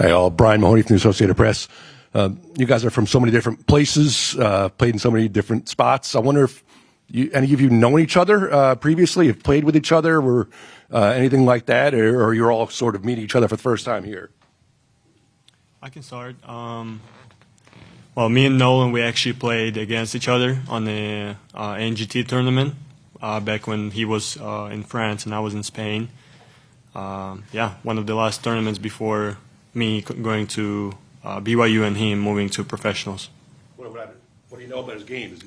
Hey, all. Brian Mahoney from the Associated Press. You guys are from so many different places, played in so many different spots. I wonder if any of you known each other previously, have played with each other, or anything like that, or you're all sort of meeting each other for the first time here? I can start. Well, me and Nolan, we actually played against each other on the NGT tournament back when he was in France and I was in Spain. Yeah, one of the last tournaments before me going to BYU and him moving to professionals. What do you know about his game?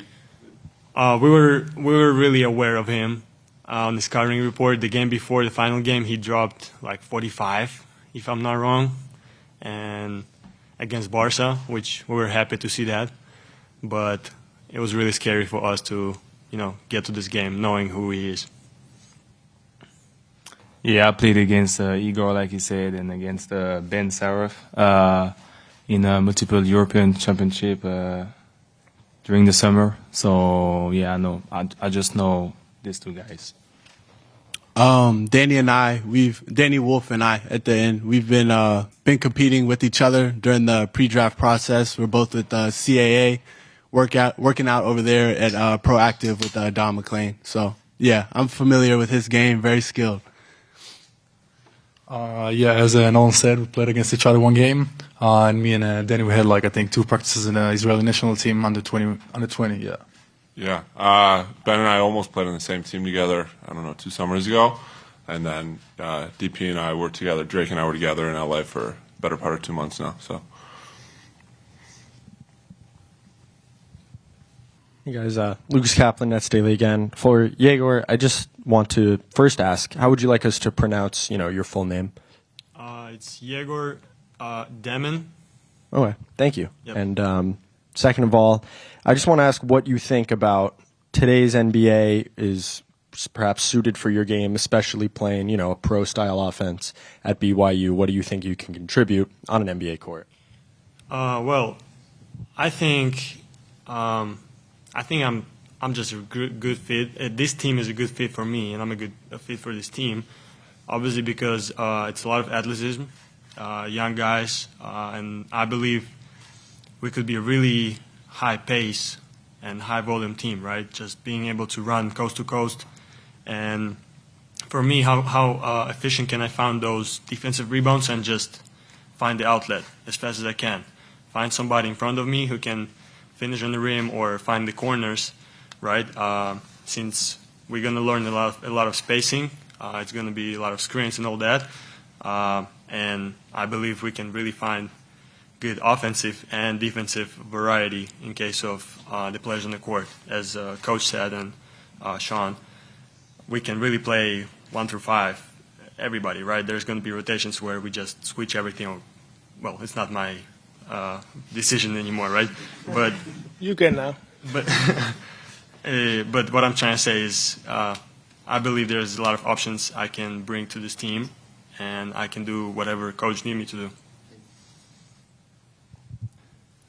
We were really aware of him on the scouting report. The game before the final game, he dropped like 45, if I'm not wrong, and against Barca, which we were happy to see that. But it was really scary for us to, get to this game knowing who he is. Yeah, I played against Egor, like you said, and against Ben Saraf in a multiple European championship during the summer. So yeah, I just know these two guys. Danny Wolf and I at the end, we've been competing with each other during the pre-draft process. We're both with CAA, working out over there at Proactive with Don McClain. So yeah, I'm familiar with his game, very skilled. Yeah, as Nolan said, we played against each other one game, and me and Danny, we had I think 2 practices in the Israeli national team under 20. Yeah. Yeah, Ben and I almost played on the same team together, 2 summers ago. And then DP and I were together, Drake and I were together in LA for the better part of 2 months now. So. Hey guys, Lucas Kaplan, Nets Daily again. For Egor, I just want to first ask, how would you like us to pronounce, your full name? It's Egor Demin. Okay, thank you. Yep. And second of all, I just want to ask what you think about today's NBA is perhaps suited for your game, especially playing, a pro-style offense at BYU. What do you think you can contribute on an NBA court? Well, I think I'm just a good fit. This team is a good fit for me, and I'm a fit for this team. Obviously, because it's a lot of athleticism, young guys, and I believe we could be a really high pace and high volume team, right? Just being able to run coast to coast. And for me, how efficient can I find those defensive rebounds and just find the outlet as fast as I can? Find somebody in front of me who can finish on the rim or find the corners, right? Since we're going to learn a lot of spacing, it's going to be a lot of screens and all that. And I believe we can really find good offensive and defensive variety in case of the players on the court. As Coach said and Sean, we can really play 1 through 5, everybody, right? There's going to be rotations where we just switch everything. Well, it's not my decision anymore, right? But you can now. But but what I'm trying to say is I believe there's a lot of options I can bring to this team, and I can do whatever Coach needs me to do.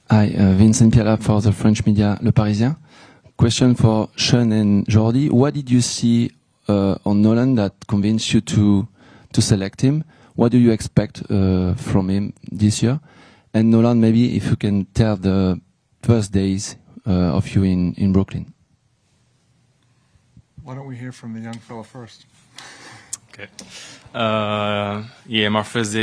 Hi, Vincent Piala for the French media Le Parisien. Question for Sean and Jordi. What did you see on Nolan that convinced you to select him? What do you expect from him this year? And Nolan, maybe if you can tell the first days of you in Brooklyn. Why don't we hear from the young fella first? Okay. Yeah, my first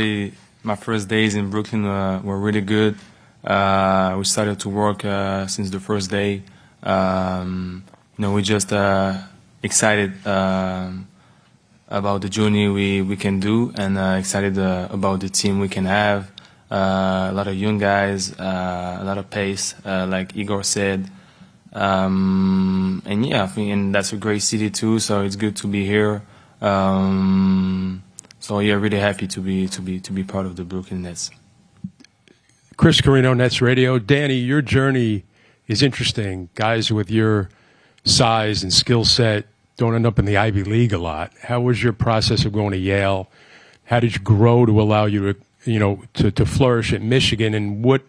days in Brooklyn were really good. We started to work since the first day. We just excited about the journey we can do, and excited about the team we can have. A lot of young guys, a lot of pace, like Egor said. And yeah, I think that's a great city too. So it's good to be here. So yeah, really happy to be part of the Brooklyn Nets. Chris Carino, Nets Radio. Danny, your journey is interesting. Guys with your size and skill set don't end up in the Ivy League a lot. How was your process of going to Yale? How did you grow to allow you to flourish at Michigan? And what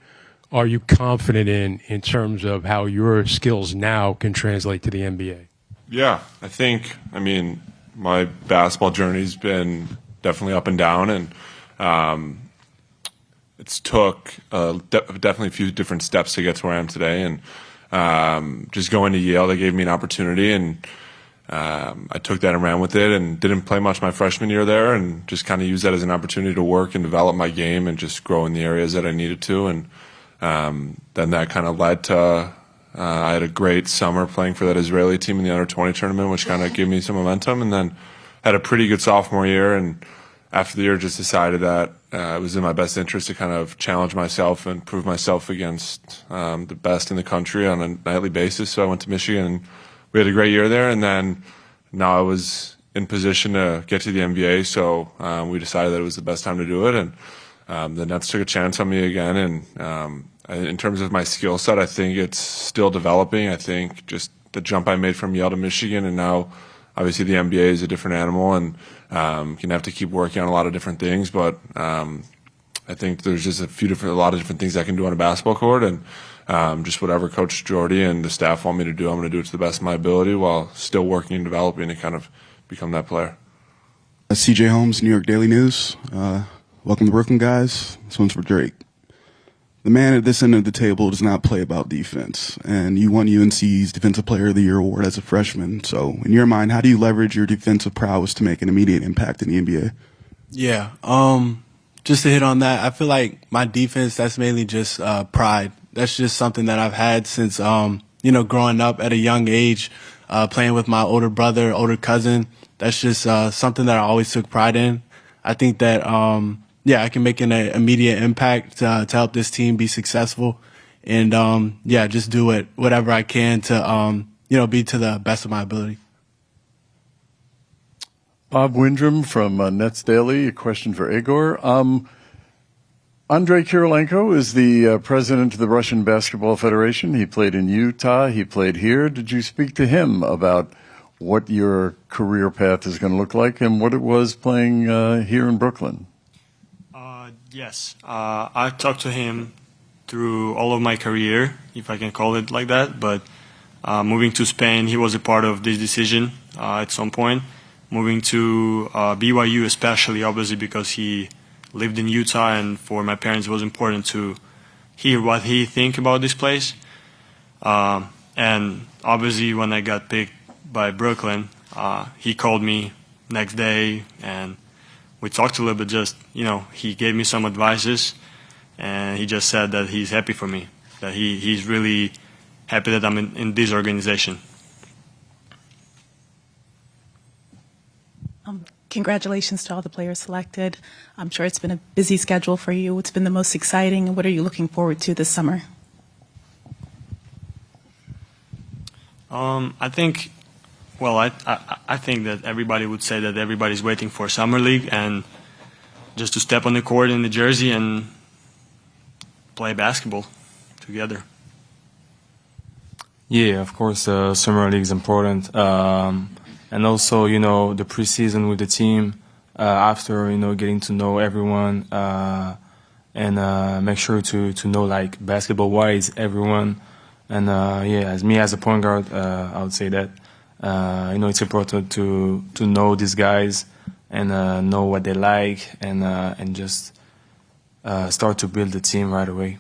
are you confident in terms of how your skills now can translate to the NBA? Yeah, I mean, my basketball journey's been definitely up and down, and it's took definitely a few different steps to get to where I am today, and just going to Yale, they gave me an opportunity, and I took that and ran with it, and didn't play much my freshman year there, and just kind of used that as an opportunity to work and develop my game and just grow in the areas that I needed to, and then that kind of led to I had a great summer playing for that Israeli team in the under-20 tournament, which kind of gave me some momentum, and then had a pretty good sophomore year, and after the year just decided that it was in my best interest to kind of challenge myself and prove myself against the best in the country on a nightly basis. So I went to Michigan, and we had a great year there, and then now I was in position to get to the NBA, so we decided that it was the best time to do it, and the Nets took a chance on me again, and in terms of my skill set, I think it's still developing. I think just the jump I made from Yale to Michigan, and now obviously the NBA is a different animal, and you're gonna have to keep working on a lot of different things. But I think there's just a lot of different things I can do on a basketball court, and just whatever Coach Jordy and the staff want me to do, I'm gonna do it to the best of my ability while still working and developing to kind of become that player. CJ Holmes, New York Daily News. Welcome to Brooklyn, guys. This one's for Drake. The man at this end of the table does not play about defense, and you won UNC's Defensive Player of the Year award as a freshman. So, in your mind, how do you leverage your defensive prowess to make an immediate impact in the NBA? Yeah, just to hit on that, I feel like my defense, that's mainly just pride. That's just something that I've had since, growing up at a young age, playing with my older brother, older cousin. That's just something that I always took pride in. I think that, I can make an immediate impact to help this team be successful, and just do whatever I can to be to the best of my ability. Bob Windrum from Nets Daily. A question for Egor. Andrei Kirilenko is the president of the Russian Basketball Federation. He played in Utah. He played here. Did you speak to him about what your career path is going to look like and what it was playing here in Brooklyn? Yes, I talked to him through all of my career, if I can call it like that. But moving to Spain, he was a part of this decision at some point. Moving to BYU, especially, obviously, because he lived in Utah, and for my parents, it was important to hear what he think about this place. And obviously, when I got picked by Brooklyn, he called me next day, and we talked a little bit. Just he gave me some advices, and he just said that he's happy for me, that he's really happy that I'm in this organization. Congratulations to all the players selected. I'm sure it's been a busy schedule for you. What's been the most exciting, and what are you looking forward to this summer? I think that everybody would say that everybody's waiting for Summer League and just to step on the court in the jersey and play basketball together. Yeah, of course, Summer League is important. And also, the preseason with the team, after, getting to know everyone, and make sure to know, like, basketball-wise, everyone. And, as me as a point guard, I would say that, it's important to know these guys and know what they like and just start to build the team right away.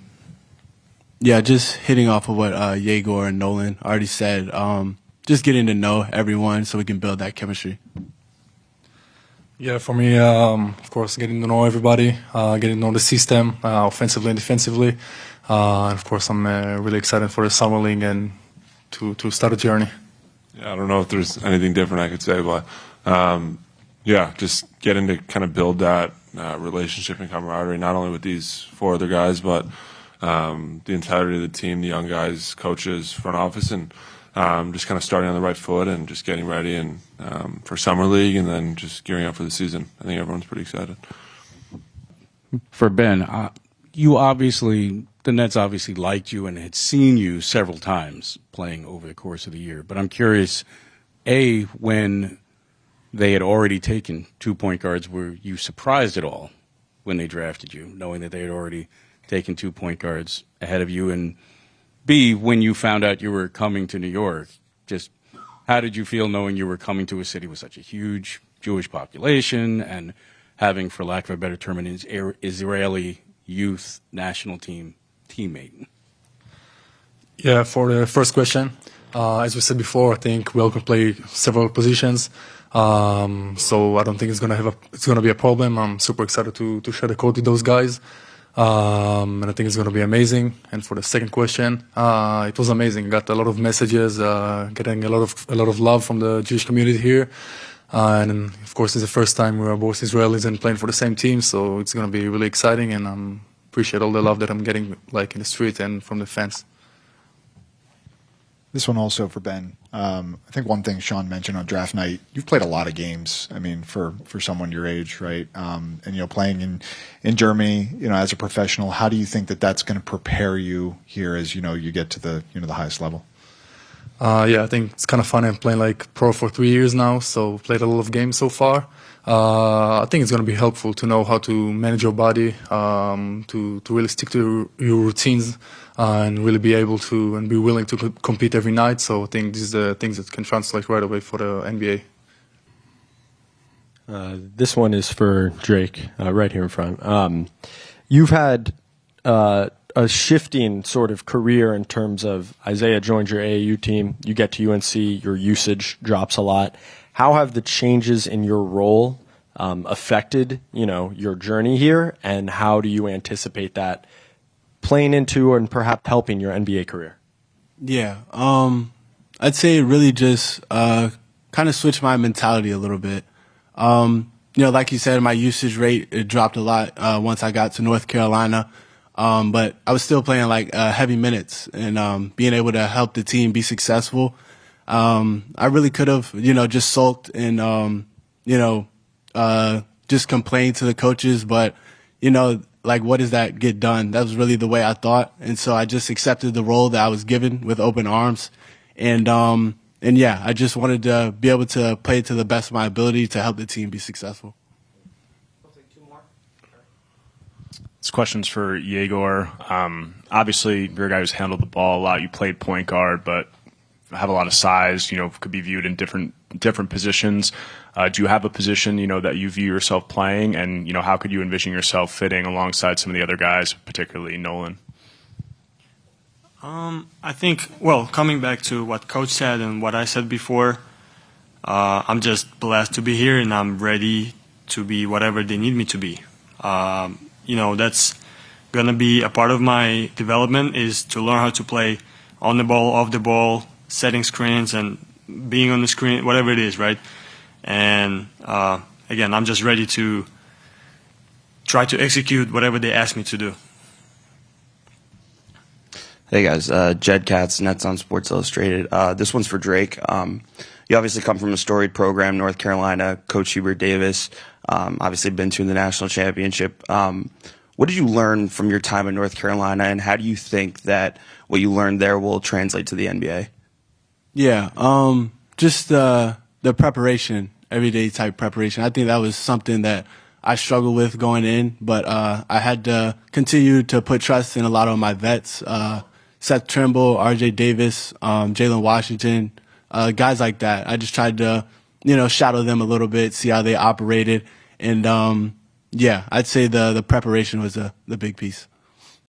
Yeah, just hitting off of what Egor and Nolan already said, just getting to know everyone so we can build that chemistry. Yeah, for me, of course, getting to know everybody, getting to know the system, offensively and defensively. And of course, I'm really excited for the summer league and to start a journey. Yeah, I don't know if there's anything different I could say, but just getting to kind of build that relationship and camaraderie, not only with these four other guys, but the entirety of the team, the young guys, coaches, front office, and just kind of starting on the right foot and just getting ready and for summer league, and then just gearing up for the season. I think everyone's pretty excited. For Ben, the Nets obviously liked you and had seen you several times playing over the course of the year. But I'm curious, when they had already taken 2 point guards, were you surprised at all when they drafted you, knowing that they had already taken 2 point guards ahead of you? And B, when you found out you were coming to New York, just how did you feel knowing you were coming to a city with such a huge Jewish population and having, for lack of a better term, an Israeli youth national team teammate? Yeah, for the first question, as we said before, I think we all can play several positions. So I don't think it's gonna be a problem. I'm super excited to share the court with those guys. And I think it's gonna be amazing. And for the second question, it was amazing. Got a lot of messages, getting a lot of love from the Jewish community here. And of course, it's the first time we are both Israelis and playing for the same team, so it's gonna be really exciting. And I appreciate all the love that I'm getting, like in the street and from the fans. This one also for Ben. I think one thing Sean mentioned on draft night, you've played a lot of games. I mean, for someone your age, right? And playing in Germany, as a professional, how do you think that that's going to prepare you here as you get to the the highest level? Yeah, I think it's kind of fun. I'm playing like pro for 3 years now, so played a lot of games so far. I think it's going to be helpful to know how to manage your body, to really stick to your routines, and really be able to and be willing to compete every night. So I think these are the things that can translate right away for the NBA. This one is for Drake, right here in front. You've had a shifting sort of career in terms of Isaiah joined your AAU team. You get to UNC, your usage drops a lot. How have the changes in your role affected, your journey here, and how do you anticipate that playing into and perhaps helping your NBA career? Yeah, I'd say it really just kind of switched my mentality a little bit. Like you said, my usage rate it dropped a lot once I got to North Carolina, but I was still playing like heavy minutes and being able to help the team be successful. I really could have, just sulked and just complained to the coaches, but like, what does that get done? That was really the way I thought. And so I just accepted the role that I was given with open arms. And yeah, I just wanted to be able to play to the best of my ability to help the team be successful. This question's for Egor. Obviously, you're a guy who's handled the ball a lot. You played point guard, but have a lot of size, could be viewed in different positions. Do you have a position, that you view yourself playing? And, how could you envision yourself fitting alongside some of the other guys, particularly Nolan? I think, coming back to what Coach said and what I said before, I'm just blessed to be here and I'm ready to be whatever they need me to be. That's going to be a part of my development is to learn how to play on the ball, off the ball, setting screens and being on the screen, whatever it is, right? And again, I'm just ready to try to execute whatever they ask me to do. Hey guys, Jed Katz, Nets on Sports Illustrated. This one's for Drake. You obviously come from a storied program, North Carolina, Coach Hubert Davis, obviously been to the national championship. What did you learn from your time in North Carolina, and how do you think that what you learned there will translate to the NBA? Yeah, just the preparation, everyday type preparation. I think that was something that I struggled with going in, but I had to continue to put trust in a lot of my vets, Seth Trimble, R.J. Davis, Jalen Washington, guys like that. I just tried to, shadow them a little bit, see how they operated, and yeah, I'd say the preparation was the big piece.